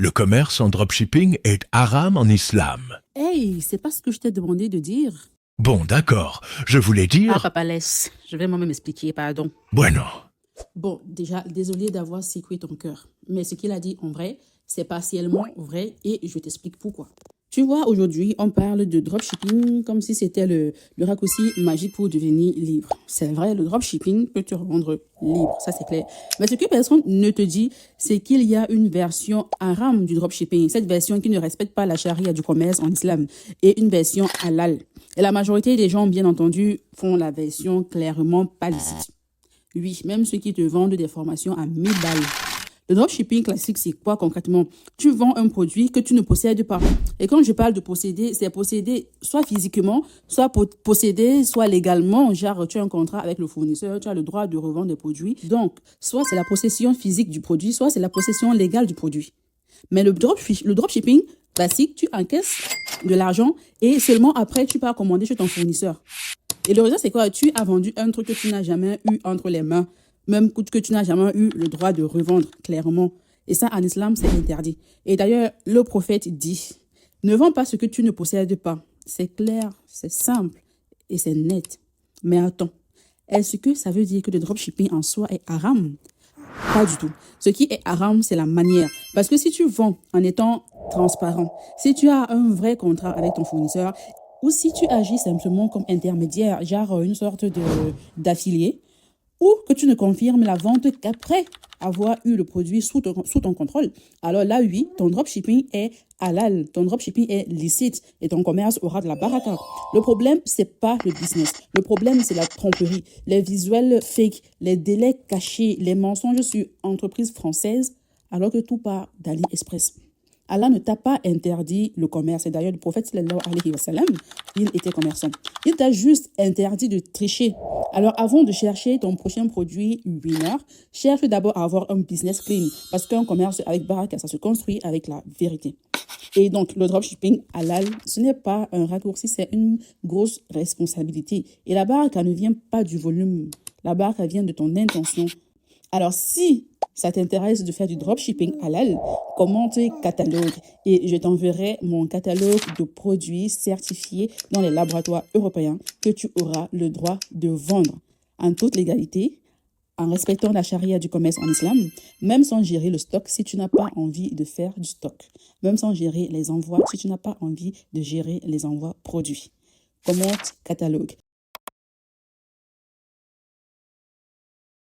Le commerce en dropshipping est haram en islam. Hey, c'est pas ce que je t'ai demandé de dire. Bon, d'accord. Je voulais Ah, dire... papa, laisse. Je vais moi-même expliquer, pardon. Bueno. Bon, déjà, désolé d'avoir secoué ton cœur. Mais ce qu'il a dit en vrai, c'est partiellement vrai et je t'explique pourquoi. Tu vois, aujourd'hui, on parle de dropshipping comme si c'était le raccourci magique pour devenir libre. C'est vrai, le dropshipping peut te rendre libre, ça c'est clair. Mais ce que personne ne te dit, c'est qu'il y a une version haram du dropshipping. Cette version qui ne respecte pas la charia du commerce en islam et une version halal. Et la majorité des gens, bien entendu, font la version clairement pas licite. Oui, même ceux qui te vendent des formations à 1000 balles. Le dropshipping classique, c'est quoi concrètement? Tu vends un produit que tu ne possèdes pas. Et quand je parle de posséder, c'est posséder soit physiquement, soit posséder, soit légalement. Genre, tu as un contrat avec le fournisseur, tu as le droit de revendre des produits. Donc, soit c'est la possession physique du produit, soit c'est la possession légale du produit. Mais le dropshipping classique, tu encaisses de l'argent et seulement après, tu peux commander chez ton fournisseur. Et le résultat, c'est quoi? Tu as vendu un truc que tu n'as jamais eu entre les mains, même que tu n'as jamais eu le droit de revendre, clairement. Et ça, en islam, c'est interdit. Et d'ailleurs, le prophète dit, ne vends pas ce que tu ne possèdes pas. C'est clair, c'est simple et c'est net. Mais attends, est-ce que ça veut dire que le dropshipping en soi est haram? Pas du tout. Ce qui est haram, c'est la manière. Parce que si tu vends en étant transparent, si tu as un vrai contrat avec ton fournisseur, ou si tu agis simplement comme intermédiaire, genre une sorte d'affilié, ou que tu ne confirmes la vente qu'après avoir eu le produit sous ton contrôle, alors là, oui, ton dropshipping est halal, ton dropshipping est licite et ton commerce aura de la baraka. Le problème, c'est pas le business. Le problème, c'est la tromperie, les visuels fake, les délais cachés, les mensonges sur entreprises françaises, alors que tout part d'AliExpress. Allah ne t'a pas interdit le commerce. Et d'ailleurs, le prophète, sallallahu alayhi wa sallam, il était commerçant. Il t'a juste interdit de tricher. Alors, avant de chercher ton prochain produit winner, cherche d'abord à avoir un business clean. Parce qu'un commerce avec baraka, ça se construit avec la vérité. Et donc, le dropshipping halal, ce n'est pas un raccourci, c'est une grosse responsabilité. Et la baraka ne vient pas du volume. La baraka vient de ton intention. Alors, si ça t'intéresse de faire du dropshipping halal, commente catalogue et je t'enverrai mon catalogue de produits certifiés dans les laboratoires européens que tu auras le droit de vendre en toute légalité, en respectant la charia du commerce en islam, même sans gérer le stock si tu n'as pas envie de faire du stock, même sans gérer les envois si tu n'as pas envie de gérer les envois produits. Commente catalogue.